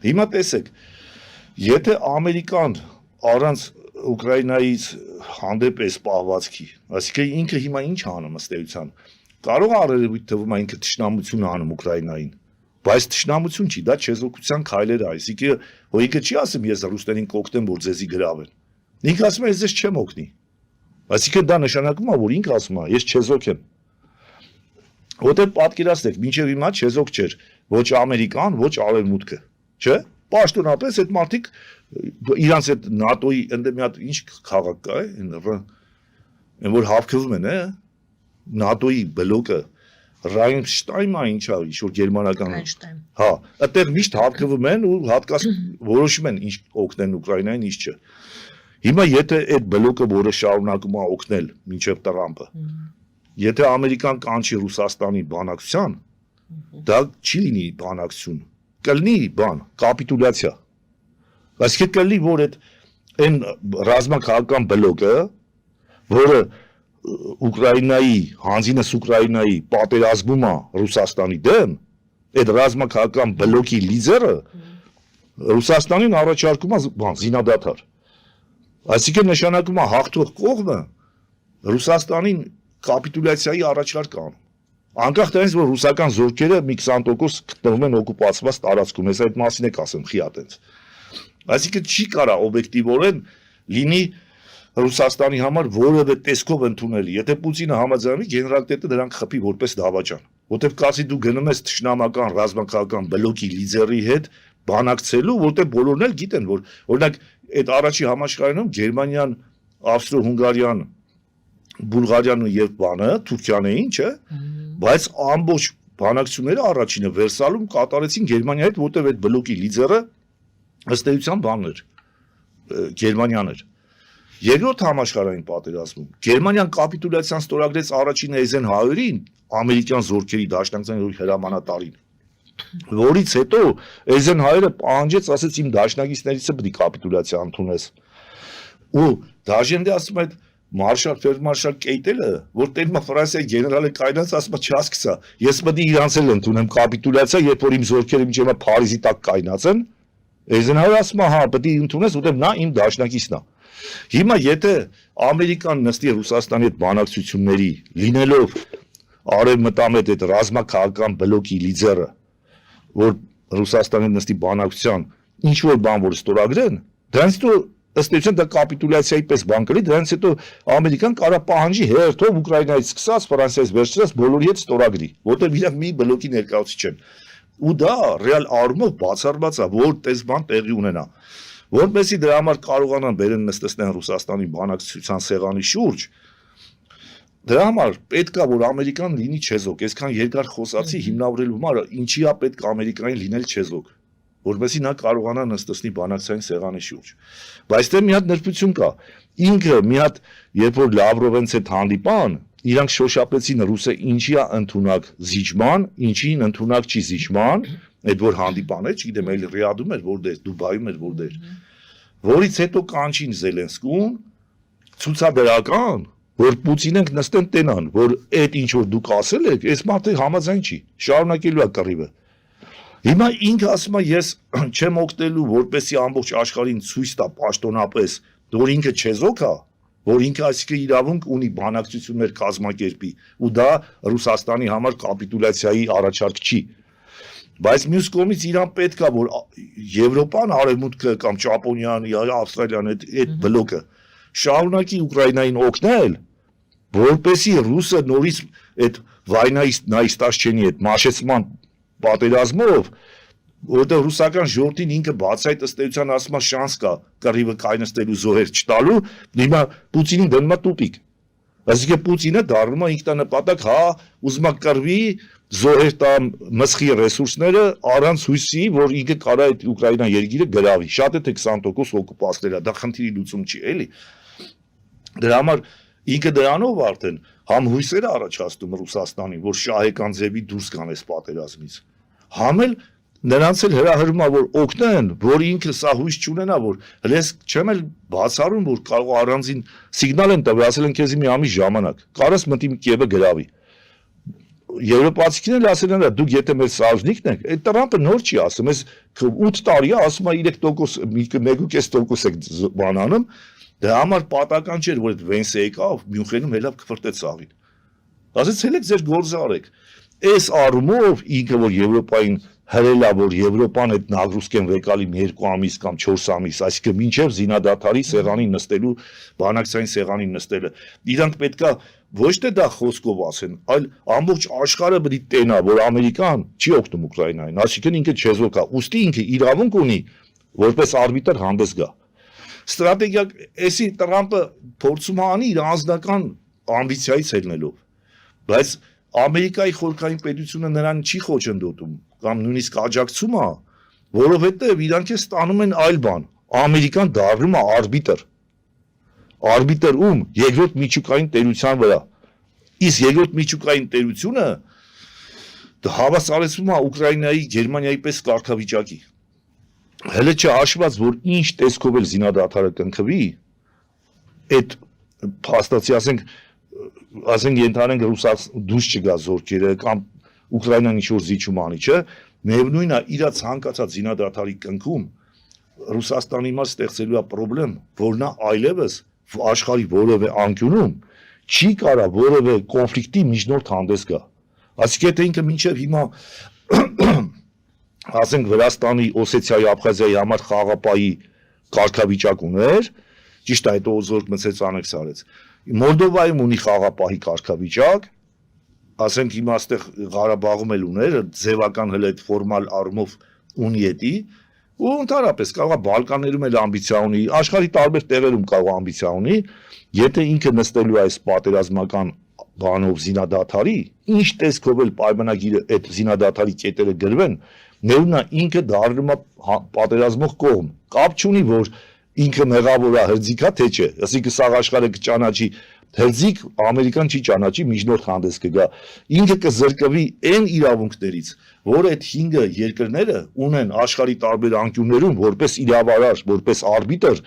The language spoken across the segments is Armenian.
Հիմա տեսեք, եթե Ամերիկան առանց Ուկրաինայից հանդեպ էս պահվածքի, այսինքն ինքը հիմա ինչ անում ըստ էության, կարող է արևույթ թվում է ինքը թշնամություն անում Ուկրաինային, բայց թշնամություն չի, դա չեզոքության քայլեր է, այսինքն որ ինքը չի ասում ես ռուսներին կօգնեմ, որ ձեզի գրավեն։ Ինքը ասում է ես ձեզ չեմ օգնի։ Այսինքն դա նշանակում է, որ ինքը ասում է ես չեզոք եմ։ Որտեղ պատկերացրեք, մինչև հիմա չեզոք չէր ոչ Ամերիկան, ոչ Արևմուտքը, չէ՞։ Պաշտոնապես այդ մարդիկ իրանց այդ ՆԱՏՕ-ի ընդ մի հատ ինչ քաղաք կա է, այն որ հավաքվում են, ՆԱՏՕ-ի բլոկը Ռայնշտայնը ինչա, ինչ որ գերմանական։ Հա, այդտեղ միշտ հավաքվում են ու հատկաց որոշում են ինչ օգնեն Ուկրաինային, ինչ չէ։ Հիմա եթե այդ բլոկը որը շարունակում է օգնել մինչև Տրամպը, եթե Ամերիկան կանչի Ռուսաստանի բանակցության, դա չի լինի բանակցություն, կլինի բան, կապիտուլյացիա։ Այսինքն կլինի, որ այն ռազմաքաղաքական բլոկը, որը Ուկրաինայի, հանձինս Ուկրաինայի պատերազմում է Ռուսաստանի դեմ, այդ ռազմաքաղաքական բլոկի լիդերը Ռուսաստանին առաջարկում է բան, զինադադար։ Այսինքն նշանակում է հաղթող կողմը Ռուսաստանին կապիտուլյացիայի առաջարկ անում։ Անկախ դրանից, որ ռուսական զորքերը մի 20% գտնվում են օկուպացված տարածքում, ես այդ մասին եք ասեմ, խի ատենց։ Այսինքն չի կարա օբյեկտիվորեն լինի Ռուսաստանի համար որևէ տեսքով ընդունելի։ Եթե Պուտինը համաձայնվի, գեներալ-տետը դրանք խփի որպես դավաճան։ Որտեվ կասի դու գնում ես թշնամական ռազմաքաղաքական բլոկի լիդերի հետ բանակցելու, որտեղ բոլորն էլ գիտեն, որ օրինակ այդ առաջի համաշխարհայինում Գերմանիան, Ավստրո-Հունգարիան, Բուլղարիան եւ բանը, Թուրքիան էին, չէ՞։ Բայց ամբողջ բանակցությունները առաջինը Վերսալում կատարեցին Գերմանիայի հետ, որտեղ այդ բլոկի լիդերը ըստ էության բանն էր, Գերմանիան էր։ Երկրորդ համաշխարհային պատերազմում Գերմանիան կապիտուլյացիան ստորագրեց առաջին Էյզենհաուերին, ամերիկյան զորքերի դաշնակցության հրամանատարին, որից հետո Էյզենհաուերը պահանջեց, ասեց իմ դաշնակիցներիցը պետք է կապիտուլյացիա ընդունես։ Ու դաժե ասում այդ Մարշալ Ֆելդմարշալ Կեյտելը, որ տերմա Ֆրանսիայի գեներալը կայնած ասում է չհասկացա, ես պետք է իրանց էլ ընդունեմ կապիտուլյացիա, երբ որ իմ զորքերը մինչև Փարիզի տակ կայնած են, Էյզենհաուերը ասում է հա, պետք է ընդունես, որտեղ նա իմ դաշնակիցն է։ Հիմա եթե Ամերիկան նստի Ռուսաստանի հետ բանակցությունների, լինելով արևմտամետ այդ ռազմաքաղաքական բլոկի լիդերը, որ Ռուսաստանի նստի բանակցության ինչ որ բան որ ստորագրեն, դրանից հետո ըստ էության դա կապիտուլյացիայի պես բան կլինի, դրանից հետո Ամերիկան կարա պահանջի հերթով Ուկրաինայից սկսած, Ֆրանսիայից վերջրած բոլորի հետ ստորագրի, որտեղ իրանք մի բլոկի ներկայացուցիչ են։ Ու դա ռեալ առումով բացառված է, որ տես բան տեղի ունենա։ Որպեսզի դրա համար կարողանան բերեն նստեցնեն Ռուսաստանի բանակցության սեղանի շուրջ, դրա համար պետք է որ Ամերիկան լինի չեզոք, այսքան երկար խոսացի հիմնավորելու համար ինչի է պետք Ամերիկային լինել չեզոք, որպեսզի նա կարողանա նստեցնի բանակցային սեղանի շուրջ։ Բայց դե մի հատ նրբություն կա, ինքը մի հատ երբ որ Լավրովից հետ հանդիպան, իրանք շոշափեցին ռուսը ինչի է ընդունակ զիջման, ինչին ընդունակ չի զիջման, այդ որ հանդիպան է, չգիտեմ, այլ Ռիադում էր, որտեղ Դուբայում էր, որտեղ, որից հետո կանչին Զելենսկուն, ցուցաբերական, որ Պուտինենք նստեն տենան, որ այդ ինչ որ դուք ասել եք, այս մարդը համաձայն չի, շարունակելու է կռիվը։ Հիմա ինքը ասում է ես չեմ օգտելու, որպեսի ամբողջ աշխարհին ցույց տա պաշտոնապես, որ ինքը չեզոք է, որ ինքը այսինքն իրավունք ունի բանակցություններ կազմակերպի, ու դա Ռուսաստանի համար կապիտուլյացիայի առաջարկ չի։ Բայց մյուս կողմից իրան պետք է որ Եվրոպան, Արևմուտքը կամ Ճապոնիան, Ավստրալիան այդ բլոկը շարունակի Ուկրաինային օգնել, որպեսի ռուսը նորից այդ վայնայստաշչենի այդ մաշեցման պատերազմով, որտեղ ռուսական ժողովրդին ինքը բացայտ ըստ էության ասում է շանս կա կռիվը կայնստելու զոհեր չտալու, հիմա Պուտինին դնում է տուպիկ։ Այսինքն Պուտինը դառնում է ինքնանպատակ, հա, ուզում է կռվի, զոհեր տա մսխի ռեսուրսները առանց հույսի, որ ինքը կարա այդ Ուկրաինա երկիրը գրավի։ Շատ է թե 20% օկուպացնել է, դա խնդիրի լուծում չի, էլի։ Դրա համար ինքը դրանով արդեն համ հույսերը առաջացնում Ռուսաստանին, որ շահեկան ձևի դուրս գան այս պատերազմից։ Համ էլ նրանց էլ հրահրում է որ օգնեն, որ ինքը սա հույս չունենա, որ հենց չեմ էլ բացառում, որ կարող առանձին սիգնալ են տվել, ասել են քեզ մի ամիս ժամանակ, կարաս մտի Կիևը գրավի։ Եվրոպացիներն ասել են, դուք եթե մեր սահմանիկն եք, այդ Տրամպը նոր չի ասում, այս 8 տարի է, ասում է 3%, 1.5% եք բանանում, դա համար պատական չէր, որ այդ Վենսը եկավ, Մյունխենում հելավ կվրտեց սաղին։ Ասեց, հելեք ձեր գործը արեք։ Այս առումով ինքը որ Եվրոպային հրելա, որ Եվրոպան այդ նագրուսկեն վեկալի 2 ամիս կամ 4 ամիս, այսինքն մինչև զինադադարի սեղանին նստելու, բանակցային սեղանին նստելը, իրանք պետքա ոչ թե դա խոսքով ասեն, այլ ամբողջ աշխարհը պետք է տենա, որ Ամերիկան չի օգնում Ուկրաինային, այսինքն ինքը չեզոք է, ուստի ինքը իրավունք ունի, որպես արբիտր հանդես գա։ Ստրատեգիա, էսի Տրամպը փորձում է անի իր անձնական ամբիցիայից ելնելով, բայց Ամերիկայի խորհրդային պետությունը նրան չի խոչընդոտում կամ նույնիսկ աջակցում է, որովհետև իրանք է ստանում են այլ բան։ Ամերիկան դառնում է արբիտր։ Արբիտր ում երկրորդ միջուկային տերության վրա։ Իսկ երկրորդ միջուկային տերությունը հավասարեցվում է Ուկրաինայի, Գերմանիայի պես կարգավիճակի։ Հələ չհաշված, որ ինչ տեսքով էլ զինադադարը կնքվի, այդ փաստացի ասենք ենթանենք Ռուսաստան դուրս չգա զորքերը կամ Ուկրաինան ինչ-որ զիջում անի, չէ, միևնույնն է իր ցանկացած զինադադարի կնքում Ռուսաստանի համար ստեղծելու է խնդրեմ, որ նա այլևս աշխարհի որևէ անկյունում չի կարա որևէ կոնֆլիկտի միջնորդ հանդես գա։ Այսինքն թե ինքը մինչև հիմա ասենք Վրաստանի, Օսեթիայի, Աբխազիայի համար խաղապահի կարգավիճակ ուներ, ճիշտ է, այդ օզորք մցեց անեքսարեց։ Մոլդովայում ունի խաղապահի կարգավիճակ, ասենք հիմա այստեղ Ղարաբաղում էլ ուներ, ձևական հələ այդ ֆորմալ առումով ունի էտի, ու ընդհանրապես կարող է Բալկաններում էլ ամբիցիա ունի, աշխարհի տարբեր տեղերում կարող է ամբիցիա ունի, եթե ինքը նստելու այս պատերազմական բանով զինադադարի, ինչ տեսքով էլ պայմանագիրը այդ զինադադարի կետերը գրվեն, ներունա ինքը դառնում է պատերազմող կողմ, կապ չունի, որ ինքը մեղավոր է, հրձիկա թե չէ, ասիկը սաղ աշխարհը կճանաչի, հրձիկ Ամերիկան չի ճանաչի, միջնորդ հանդես կգա, ինքը կզրկվի այն իրավունքներից, որ այդ 5 երկրները ունեն աշխարհի տարբեր անկյուններում, որպես իրավարար, որպես արբիտր,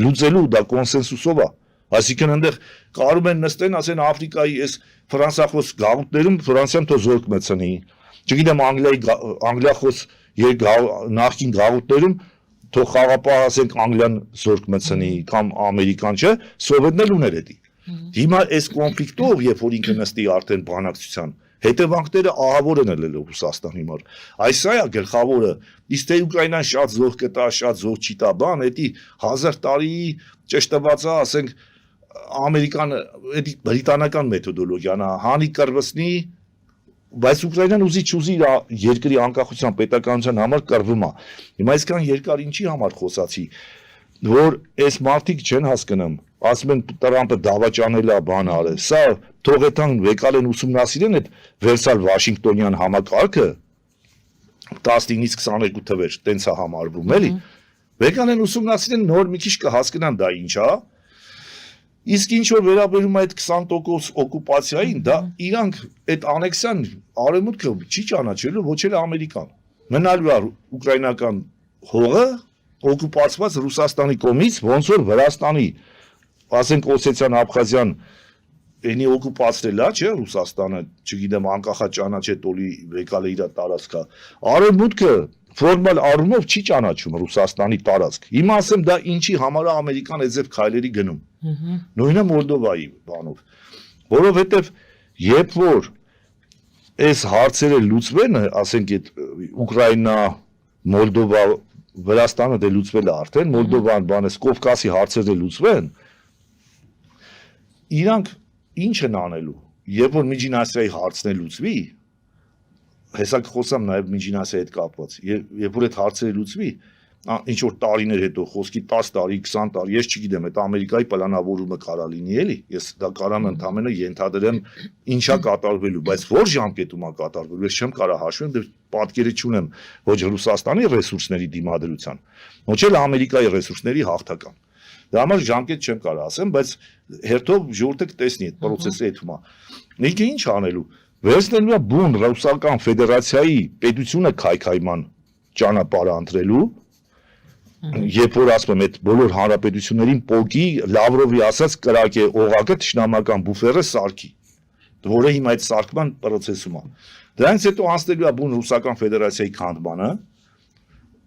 լուծելու դա կոնսենսուսով է, այսինքն այնտեղ կարող են նստեն, ասեն Աֆրիկայի այս ֆրանսախոս գաղութներում Ֆրանսիան թող զորք մտցնի, չգիտեմ անգլիախոս նախկին գաղութներում թող խաղապահ ասենք Անգլիան զորք մտցնի կամ Ամերիկան, չէ, սովետն էլ ուներ էդի։ Հիմա այս կոնֆլիկտով, երբ որ ինքը նստի արդեն բանակցության, հետևանքները ահավոր են ելել Ռուսաստանի համար։ Այս է գլխավորը, իսկ թե Ուկրաինան շատ զորք կտա, շատ զորք չի տա, բան, էդի 1000 տարի ճշտված է, ասենք Ամերիկան, էդի բրիտանական մեթոդոլոգիան է, հանի կռվսնի, բայց Ուկրաինան ուզի չուզի իր երկրի անկախության պետականության համար կռվում է։ Հիմա այսքան երկար ինչի համար խոսացի, որ այս մարդիկ չեն հասկանում, ասում են Տրամպը դավաճանել է, բան արել։ Սա թողեթան վեկալ են ուսումնասիրեն այդ Վերսալ Վաշինգտոնյան համակարգը 19-ից 22 թվեր, տենց է համարվում, էլի։ Վեկալ են ուսումնասիրեն, նոր մի քիչ կհասկանան դա ինչ է։ Իսկ ինչ որ վերաբերում է այդ 20% օկուպացիային, դա իրանք այդ անեքսիան արևմուտքը չի ճանաչելու, ոչ էլ Ամերիկան։ Մնալու է ուկրաինական հողը օկուպացված Ռուսաստանի կողմից, ոնց որ Վրաստանի, ասենք Օսեթիան, Աբխազիան էնի օկուպացրել է, չէ, Ռուսաստանը, չգիտեմ, անկախա ճանաչե տոլի վեկալը իր տարածքա։ Արևմուտքը ֆորմալ առումով չի ճանաչում Ռուսաստանի տարածք։ Հիմա ասեմ դա ինչի համար է Ամերիկան այդպես քայլերի գնում։ Նույնը Մոլդովայի բանով, որովհետև երբ որ այս հարցերը լուծվեն, ասենք այդ Ուկրաինա, Մոլդովա, Վրաստանը դե լուծվել է արդեն, Մոլդովան, բանը Կովկասի հարցերը լուծվեն, իրանք ինչ են անելու, երբ որ Միջին Ասիայի հարցն է լուծվի, հեսա կխոսամ նաև Միջին Ասիայի հետ կապված, երբ որ այդ հարցերը լուծվի, ինչ որ տարիներ հետո, խոսքի 10 տարի, 20 տարի, ես չգիտեմ, այդ Ամերիկայի պլանավորումը կարա լինի էլի, ես դա կարամ ընդամենը ենթադրեմ ինչա կատարվելու, բայց որ ժամկետում է կատարվելու, ես չեմ կարա հաշվեմ, դե պատկերը չունեմ ոչ Ռուսաստանի ռեսուրսների դիմադրության, ոչ էլ Ամերիկայի ռեսուրսների հաղթական։ Դա համար ժամկետ չեմ կարա ասեմ, բայց հերթով ժողովուրդը կտեսնի այդ process-ը հետում է։ Ինքը ինչ անելու, վերցնելու է բուն Ռուսական Ֆեդերացիայի պետությունը քայքայման ճանապարհը ընտրելու, երբ որ ասում եմ այդ բոլոր հանրապետություններին պոկի Լավրովի ասած կրակ է օղակը թշնամական բուֆերը սարքի։ որը հիմա այդ սարքման process-ում է։ Դրանից հետո անցնելու է բուն Ռուսական Ֆեդերացիայի քանդմանը,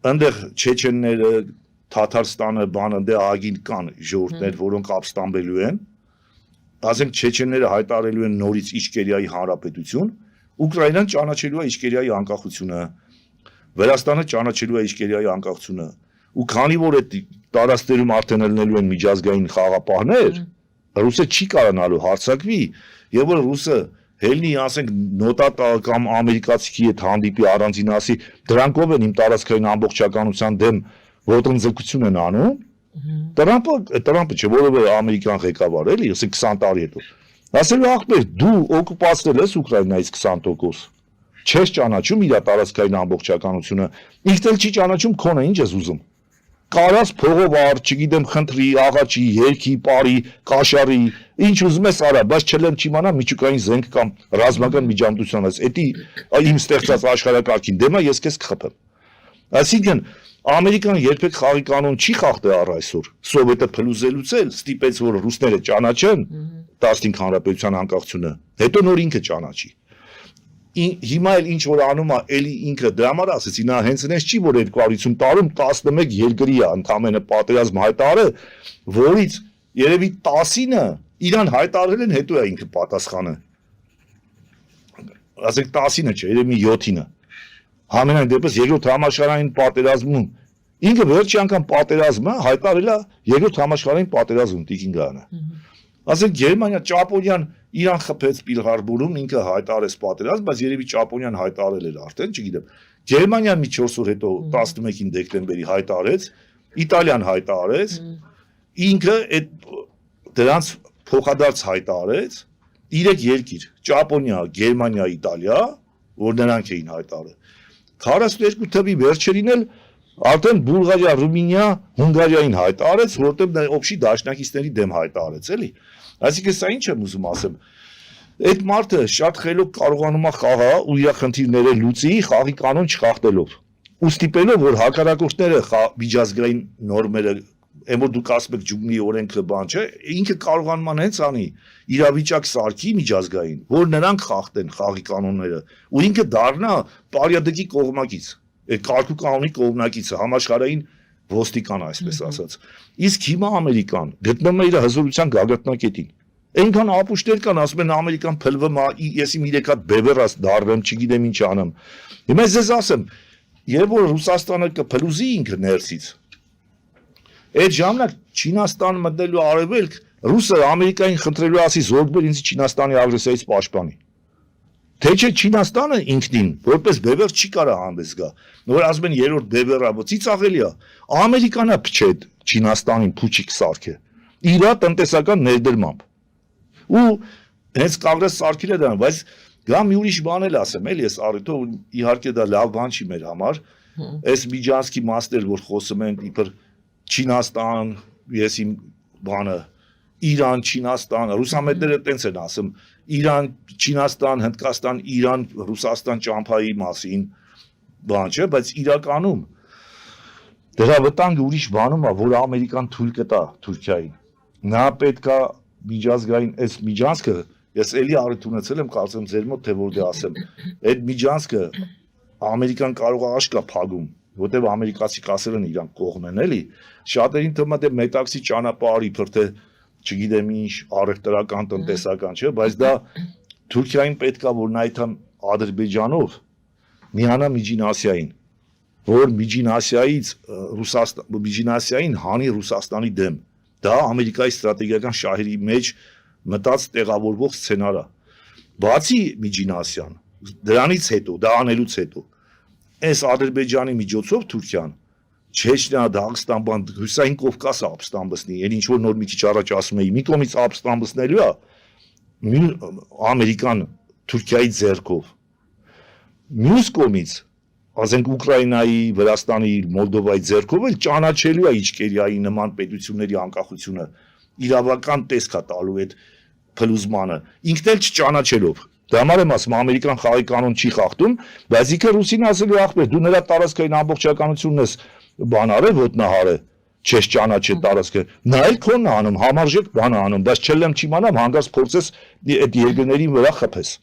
այնտեղ չեչենները, Թաթարստանը, բանը դե ագին կան ժողովուրդներ, որոնք ապստամբելու են, ասենք չեչենները հայտարարելու են նորից Իչկերիայի հանրապետություն, Ուկրաինան ճանաչելու է Իչկերիայի անկախությունը, Վրաստանը ճանաչելու է Իչկերիայի անկախությունը, ու քանի որ այդ տարածքներում արդեն ելնելու են միջազգային խաղապահներ, Ռուսը չի կարողանալու հարձակվի, եւ որ Ռուսը հելնի, ասենք, նոտա կամ ամերիկացիքի հետ հանդիպի առանձին ասի, դրանքով են իմ տարածքային ամբողջականության դեմ ոտնձգություն են անում, Տրամպը չէ, որովհետեւ ամերիկյան ղեկավար էլի, ասենք 20 տարի հետո։ Ասելու ախպեր, դու օկուպացրել ես Ուկրաինայից 20%, չես ճանաչում իր տարածքային ամբողջականությունը, ինքն էլ չի ճանաչում քոնը, ինչ ես ուզում։ Կարաս փողով առ, չգիտեմ, խնդրի, աղաչի, երգի, պարի, կաշառի, ինչ ուզում ես արա, բայց չլեմ չիմանա միջուկային զենք կամ ռազմական միջամտություն ես, էդի իմ ստեղծած աշխարհակարգին դեմա ես քեզ կխփեմ։ Այսինքն Ամերիկան երբեք խաղի կանոն չի խախտել առ այսօր, սովետը փլուզելուց էլ ստիպեց, որ ռուսները ճանաչեն 15 հանրապետության անկախությունը, հետո նոր ինքը ճանաչի։ Հիմա էլ ինչ որ անում է, էլի ինքը դրա համար ասեցի, նա հենց այնպես չի, որ 250 տարում 11 երկրի է ընդամենը պատերազմ հայտարարել, որից երևի 10-ը իրան հայտարարել են, հետո է ինքը պատասխանը։ Ասենք 10-ը չէ, երևի 7-ը։ Համենայն դեպս երկրորդ համաշխարհային պատերազմում ինքը վերջի անգամ պատերազմը հայտարարել է երկրորդ համաշխարհային պատերազմում Տիկինգանը։ Ասենք Գերմանիա, Ճապոնիան Իրան խփեց Պիրլ Հարբորում, ինքը հայտարարեց պատերազմ, բայց երևի Ճապոնիան հայտարարել էր արդեն, չգիտեմ։ Գերմանիան մի 4 օր հետո 11 դեկտեմբերի հայտարարեց, Իտալիան հայտարարեց, ինքը այդ դրանց փոխադարձ հայտարարեց 3 երկիր՝ Ճապոնիա, Գերմանիա, Իտալիա, որ նրանք էին հայտարարել։ 42 թվի վերջերին էլ արդեն Բուլղարիա, Ռումինիա, Հունգարիային հայտարարեց, որտեղ նա օբշի դաշնակիցների դեմ հայտարարեց, էլի։ Այսինքն սա ինչ եմ ուզում ասեմ։ Այդ մարդը շատ խելոք կարողանում է խաղա ու իր խնդիրները լուծի խաղի կանոն չխախտելով։ Ու ստիպելով, որ հակառակորդները միջազգային նորմերը, որ դուք ասում եք ջունգլի օրենքը բան չէ, ինքը կարողանում է հենց անի իրավիճակ սարքի միջազգային, որ նրանք խախտեն խաղի կանոնները, ու ինքը դառնա պարյադկի կողմնակից, այդ կարգու կանոնի կողմնակիցը, համաշխարհային ոստիկան, այսպես ասած։ Իսկ հիմա Ամերիկան գտնում է իր հզորության գագաթնակետին։ Այնքան ապուշտեր կան, ասում են Ամերիկան փլվում է, ես իմ 3 հատ բևեռած դառնեմ, չգիտեմ ինչ անեմ։ Հիմա ես ասեմ, երբ որ Ռուսաստանը կփլուզի ինքը ներսից, այդ ժամանակ Չինաստանը մտնելու արևելք, Ռուսը Ամերիկային խնդրելու ասի զորքեր ինձ Չինաստանի ագրեսիայից պաշտպանի։ Թե չէ Չինաստանը ինքնին որպես բևեռ չի կարող հանդես գա, որ ասում են երրորդ բևեռը ծիծաղելի է, Ամերիկանը փչե Չինաստանին փուչիկ սարքը, իր տնտեսական ներդրմամբ։ Ու հենց կանգնած սարքել է դրան, բայց գա մի ուրիշ բան էլ ասեմ, էլի ես առիթով իհարկե դա լավ բան չի մեր համար, այս Միջանցքի մասներ, որ խոսում են իբր Չինաստան, ես իմ բանը Իրան, Չինաստան, ռուսամետները տենց են ասում, Իրան, Չինաստան, Հնդկաստան, Իրան, Ռուսաստան ճամփայի մասին բան չէ, բայց իրականում դրա վտանգը ուրիշ բանում է, որ Ամերիկան թույլ կտա Թուրքիային։ Նա պետքա միջազգային այս միջանցքը, ես էլի առիթ ունեցել եմ, կարծեմ ձեր մոտ թե որ դե ասեմ, այդ միջանցքը Ամերիկան կարող է աշկա փագում, որտեղ ամերիկացի կասել են իրան կողմ են, էլի։ Շատերին թվում է դե մետաքսի ճանապարհի իբր թե չգիտեմ ինչ առևտրական, տնտեսական, չէ, բայց դա Թուրքիային պետքա որ նա այդքան Ադրբեջանով միանա Միջին Ասիային, որ Միջին Ասիայից Միջին Ասիային հանի Ռուսաստանի դեմ։ Դա Ամերիկայի ստրատեգիական շահերի մեջ մտած տեղավորվող սցենար է։ Բացի Միջին Ասիան, դրանից հետո, դա անելուց հետո, այս Ադրբեջանի միջոցով Թուրքիան Չեչնիա, Դաղստան, բան Հյուսային Կովկասը ապստամբսնի, այն ինչ որ նոր մի քիչ առաջ ասում էի, մի կողմից ապստամբսնելու է Ամերիկան Թուրքիայի ձեռքով։ Մյուս կողմից, ասենք Ուկրաինայի, Վրաստանի, Մոլդովայի ձեռքով էլ ճանաչելու է Իչկերիայի նման պետությունների անկախությունը, իրավական տեսք է տալու այդ փլուզմանը, ինքն էլ չճանաչելով։ Դա համար եմ ասում, Ամերիկան խաղի կանոն չի խախտում, բայց ինքը ռուսին ասելու ախպեր, դու նրա տարածքային ամբողջականությունն ես բան արել, ոտնահարել, չես ճանաչի տարածքը, նա էլ քոնն է անում, համարժեք բան է անում, բայց չեմ չիմանամ հանգած փորձես այդ երկրների վրա խփես։